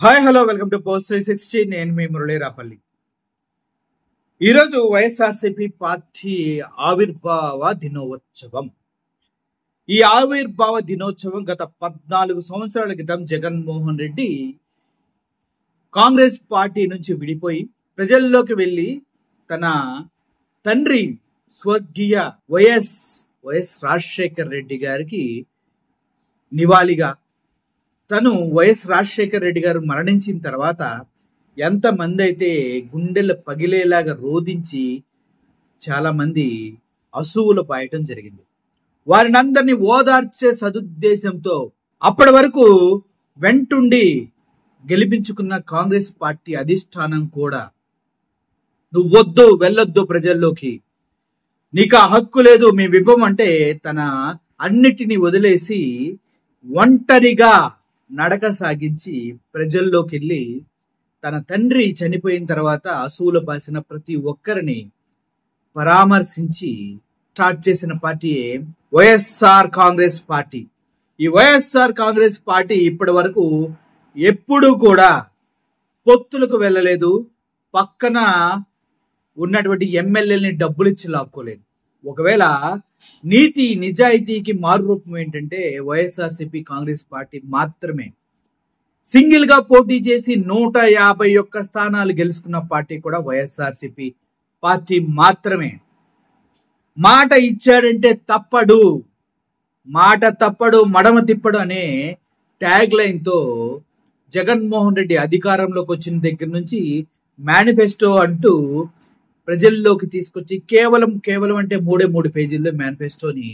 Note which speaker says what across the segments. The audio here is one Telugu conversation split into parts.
Speaker 1: Hi hello welcome to post 360. నేను మీ మురళీ రాపల్లి. ఈరోజు వైఎస్ఆర్సీపీ పార్టీ ఆవిర్భావ దినోత్సవం. ఈ ఆవిర్భావ దినోత్సవం గత 14 సంవత్సరాల క్రితం జగన్మోహన్ రెడ్డి కాంగ్రెస్ పార్టీ నుంచి విడిపోయి ప్రజల్లోకి వెళ్ళి తన తండ్రి స్వర్గీయ వైఎస్ రాజశేఖర్ రెడ్డి గారికి నివాళిగా తను వైఎస్ రాజశేఖర్ రెడ్డి గారు మరణించిన తర్వాత ఎంతమంది అయితే గుండెలు పగిలేలాగా రోధించి చాలా మంది అసువులు పాయటం జరిగింది. వారిని అందరినీ ఓదార్చే సదుద్దేశంతో అప్పటి వరకు వెంటుండి గెలిపించుకున్న కాంగ్రెస్ పార్టీ అధిష్టానం కూడా నువ్వొద్దు, వెళ్ళొద్దు ప్రజల్లోకి, నీకు ఆ హక్కు లేదు, మేము ఇవ్వమంటే తన అన్నిటినీ వదిలేసి ఒంటరిగా నడక సాగించి ప్రజల్లోకి వెళ్ళి తన తండ్రి చనిపోయిన తర్వాత అసువులు బాసిన ప్రతి ఒక్కరిని పరామర్శించి స్టార్ట్ చేసిన పార్టీయే వైఎస్ఆర్ కాంగ్రెస్ పార్టీ. ఈ వైఎస్ఆర్ కాంగ్రెస్ పార్టీ ఇప్పటి వరకు ఎప్పుడూ కూడా పొత్తులకు వెళ్ళలేదు, పక్కన ఉన్నటువంటి ఎమ్మెల్యేలని డబ్బులు ఇచ్చి లాక్కోలేదు. ఒకవేళ నీతి నిజాయితీకి మారురూపం ఏంటంటే వైఎస్ఆర్సీపీ కాంగ్రెస్ పార్టీ మాత్రమే. సింగిల్ గా పోటీ చేసి 151 స్థానాలు గెలుచుకున్న పార్టీ కూడా వైఎస్ఆర్సీపీ పార్టీ మాత్రమే. మాట ఇచ్చాడంటే తప్పడు, మాట తప్పడు మడమ తిప్పడు అనే ట్యాగ్ లైన్ తో జగన్మోహన్ రెడ్డి అధికారంలోకి వచ్చిన దగ్గర నుంచి మేనిఫెస్టో అంటూ ప్రజల్లోకి తీసుకొచ్చి కేవలం అంటే 3 పేజీల్లో మేనిఫెస్టోని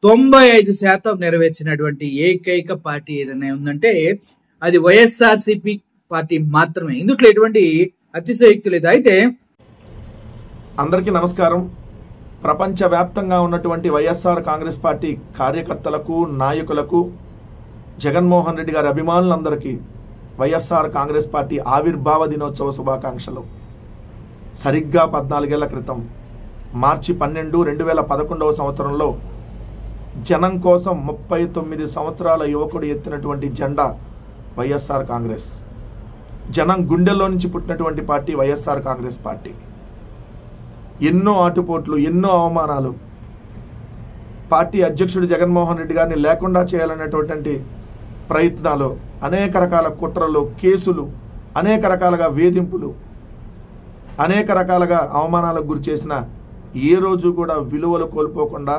Speaker 1: 95% నెరవేర్చినటువంటి ఏకైక పార్టీ ఏదైనా ఉందంటే అది వైఎస్ఆర్సీపీ పార్టీ మాత్రమే. ఇందులో ఎటువంటి అతిశయోక్తి లేదు. అయితే
Speaker 2: అందరికీ నమస్కారం. ప్రపంచవ్యాప్తంగా ఉన్నటువంటి వైఎస్ఆర్ కాంగ్రెస్ పార్టీ కార్యకర్తలకు, నాయకులకు, జగన్మోహన్ రెడ్డి గారి అభిమానులందరికీ వైఎస్ఆర్ కాంగ్రెస్ పార్టీ ఆవిర్భావ దినోత్సవ శుభాకాంక్షలు. సరిగ్గా 14 ఏళ్ల క్రితం మార్చి 12, 2011 సంవత్సరంలో జనం కోసం 39 సంవత్సరాల యువకుడు ఎత్తినటువంటి జెండా వైఎస్ఆర్ కాంగ్రెస్. జనం గుండెల్లో నుంచి పుట్టినటువంటి పార్టీ వైఎస్ఆర్ కాంగ్రెస్ పార్టీ. ఎన్నో ఆటుపోట్లు, ఎన్నో అవమానాలు, పార్టీ అధ్యక్షుడు జగన్మోహన్ రెడ్డి గారిని లేకుండా చేయాలనేటువంటి ప్రయత్నాలు, అనేక రకాల కుట్రలు, కేసులు, అనేక రకాలుగా వేధింపులు, అనేక రకాలుగా అవమానాలకు గురి చేసిన ఏ రోజు కూడా విలువలు కోల్పోకుండా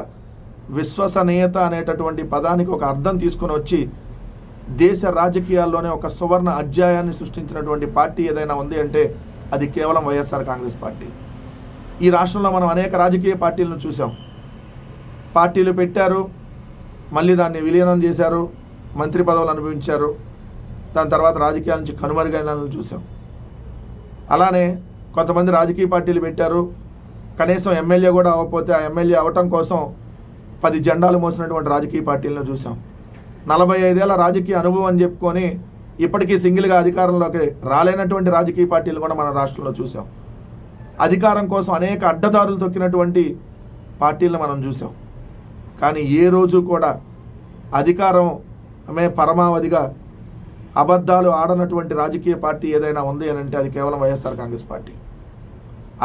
Speaker 2: విశ్వసనీయత అనేటటువంటి పదానికి ఒక అర్థం తీసుకొని వచ్చి దేశ రాజకీయాల్లోనే ఒక సువర్ణ అధ్యాయాన్ని సృష్టించినటువంటి పార్టీ ఏదైనా ఉంది అంటే అది కేవలం వైఎస్ఆర్ కాంగ్రెస్ పార్టీ. ఈ రాష్ట్రంలో మనం అనేక రాజకీయ పార్టీలను చూసాం. పార్టీలు పెట్టారు, మళ్ళీ దాన్ని విలీనం చేశారు, మంత్రి పదవులు అనుభవించారు, దాని తర్వాత రాజకీయాల నుంచి కనుమరుగైన చూసాం. అలానే కొంతమంది రాజకీయ పార్టీలు పెట్టారు, కనీసం ఎమ్మెల్యే కూడా అవ్వకపోతే ఆ ఎమ్మెల్యే అవ్వటం కోసం 10 జెండాలు మోసినటువంటి రాజకీయ పార్టీలను చూసాం. 45 ఏళ్ల రాజకీయ అనుభవం అని చెప్పుకొని ఇప్పటికీ సింగిల్గా అధికారంలోకి రాలేనటువంటి రాజకీయ పార్టీలు కూడా మన రాష్ట్రంలో చూసాం. అధికారం కోసం అనేక అడ్డదారులు తొక్కినటువంటి పార్టీలను మనం చూసాం. కానీ ఏ రోజు కూడా అధికారమే పరమావధిగా అబద్ధాలు ఆడనటువంటి రాజకీయ పార్టీ ఏదైనా ఉంది అని అంటే అది కేవలం వైఎస్ఆర్ కాంగ్రెస్ పార్టీ.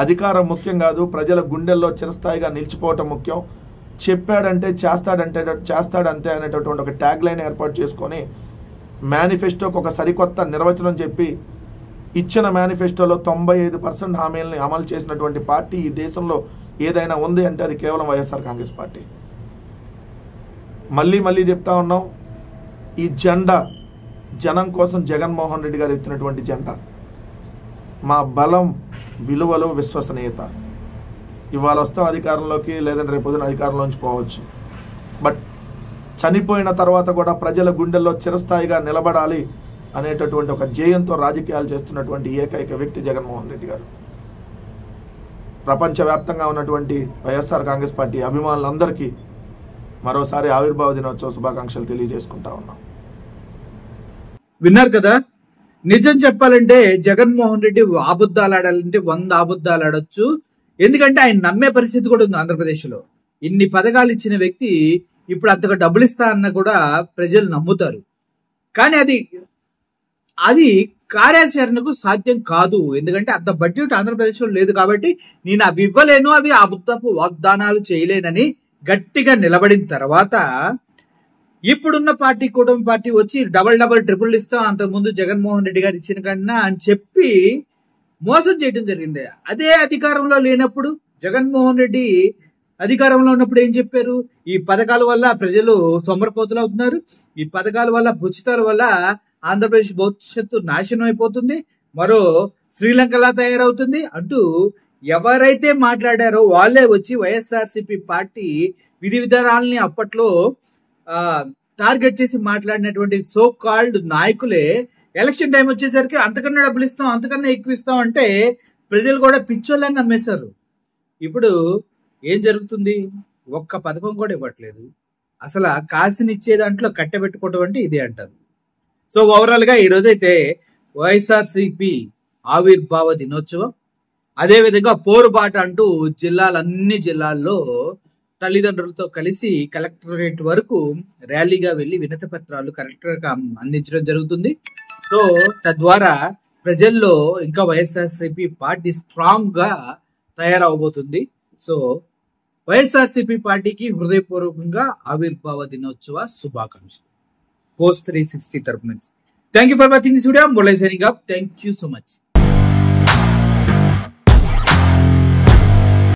Speaker 2: అధికారం ముఖ్యం కాదు, ప్రజల గుండెల్లో చిరస్థాయిగా నిలిచిపోవటం ముఖ్యం. చెప్పాడంటే చేస్తాడంతే అనేటటువంటి ఒక ట్యాగ్ లైన్ ఏర్పాటు చేసుకొని మేనిఫెస్టోకి ఒక సరికొత్త నిర్వచనం చెప్పి ఇచ్చిన మేనిఫెస్టోలో 95% హామీలని అమలు చేసినటువంటి పార్టీ ఈ దేశంలో ఏదైనా ఉంది అంటే అది కేవలం వైఎస్ఆర్ కాంగ్రెస్ పార్టీ. మళ్ళీ చెప్తా ఉన్నాం, ఈ జెండా జనం కోసం జగన్మోహన్ రెడ్డి గారు ఎత్తినటువంటి జెండా. మా బలం, విలువలు, విశ్వసనీయత. ఇవాళ వస్తాం అధికారంలోకి, లేదంటే రేపు పొద్దున అధికారంలోంచి పోవచ్చు. బట్ చనిపోయిన తర్వాత కూడా ప్రజల గుండెల్లో చిరస్థాయిగా నిలబడాలి అనేటటువంటి ఒక ధ్యేయంతో రాజకీయాలు చేస్తున్నటువంటి ఏకైక వ్యక్తి జగన్మోహన్ రెడ్డి గారు. ప్రపంచవ్యాప్తంగా ఉన్నటువంటి వైఎస్ఆర్ కాంగ్రెస్ పార్టీ అభిమానులందరికీ మరోసారి ఆవిర్భావ దినోత్సవ శుభాకాంక్షలు తెలియజేసుకుంటా ఉన్నాం.
Speaker 1: విన్నారు కదా, నిజం చెప్పాలంటే జగన్మోహన్ రెడ్డి అబద్ధాలు ఆడాలంటే 100 అబద్ధాలు ఆడొచ్చు. ఎందుకంటే ఆయన నమ్మే పరిస్థితి కూడా ఉంది. ఆంధ్రప్రదేశ్లో ఇన్ని పథకాలు ఇచ్చిన వ్యక్తి ఇప్పుడు అంతగా డబ్బులు ఇస్తా అన్న కూడా ప్రజలు నమ్ముతారు. కానీ అది అది కార్యాచరణకు సాధ్యం కాదు. ఎందుకంటే అంత బడ్జెట్ ఆంధ్రప్రదేశ్ లో లేదు కాబట్టి నేను అవి ఇవ్వలేను, అవి అబద్ధపు వాగ్దానాలు చేయలేనని గట్టిగా నిలబడిన తర్వాత ఇప్పుడున్న పార్టీ కూటమి పార్టీ వచ్చి డబల్ ట్రిపుల్ ఇస్తాం అంతకుముందు జగన్మోహన్ రెడ్డి గారు ఇచ్చిన కన్నా అని చెప్పి మోసం చేయడం జరిగింది. అదే అధికారంలో లేనప్పుడు జగన్మోహన్ రెడ్డి అధికారంలో ఉన్నప్పుడు ఏం చెప్పారు? ఈ పథకాల వల్ల ప్రజలు సొమ్మరపోతులు అవుతున్నారు, ఈ పథకాల వల్ల ఉచితాల వల్ల ఆంధ్రప్రదేశ్ భవిష్యత్తు నాశనం అయిపోతుంది, మరో శ్రీలంకలా తయారవుతుంది అంటూ ఎవరైతే మాట్లాడారో వాళ్ళే వచ్చి వైఎస్ఆర్సీపీ పార్టీ విధి విధానాలని అప్పట్లో టార్గెట్ చేసి మాట్లాడినటువంటి సో కాల్డ్ నాయకులే ఎలక్షన్ టైం వచ్చేసరికి అంతకన్నా డబ్బులు ఇస్తాం, అంతకన్నా ఎక్కువ ఇస్తాం అంటే ప్రజలు కూడా పిచ్చోళ్ళని నమ్మేశారు. ఇప్పుడు ఏం జరుగుతుంది? ఒక్క పథకం కూడా ఇవ్వట్లేదు. అసలు కాసినిచ్చే దాంట్లో కట్టబెట్టుకోవడం అంటే ఇదే అంటారు. సో ఓవరాల్ గా ఈ రోజైతే వైఎస్ఆర్సీపీ ఆవిర్భావ దినోత్సవం, అదేవిధంగా పోరుబాట అంటూ అన్ని జిల్లాల్లో తల్లిదండ్రులతో కలిసి కలెక్టరేట్ వరకు ర్యాలీగా వెళ్లి వినతి పత్రాలు కలెక్టర్ అందించడం జరుగుతుంది. సో తద్వారా ప్రజల్లో ఇంకా వైఎస్ఆర్సీపీ పార్టీ స్ట్రాంగ్ గా తయారవబోతుంది. సో వైఎస్ఆర్సీపీ పార్టీకి హృదయపూర్వకంగా ఆవిర్భావ దినోత్సవ శుభాకాంక్షలు పోస్ట్ 360 తరపు నుంచి. Thank you for watching this video. Murali signing off. Thank you so much.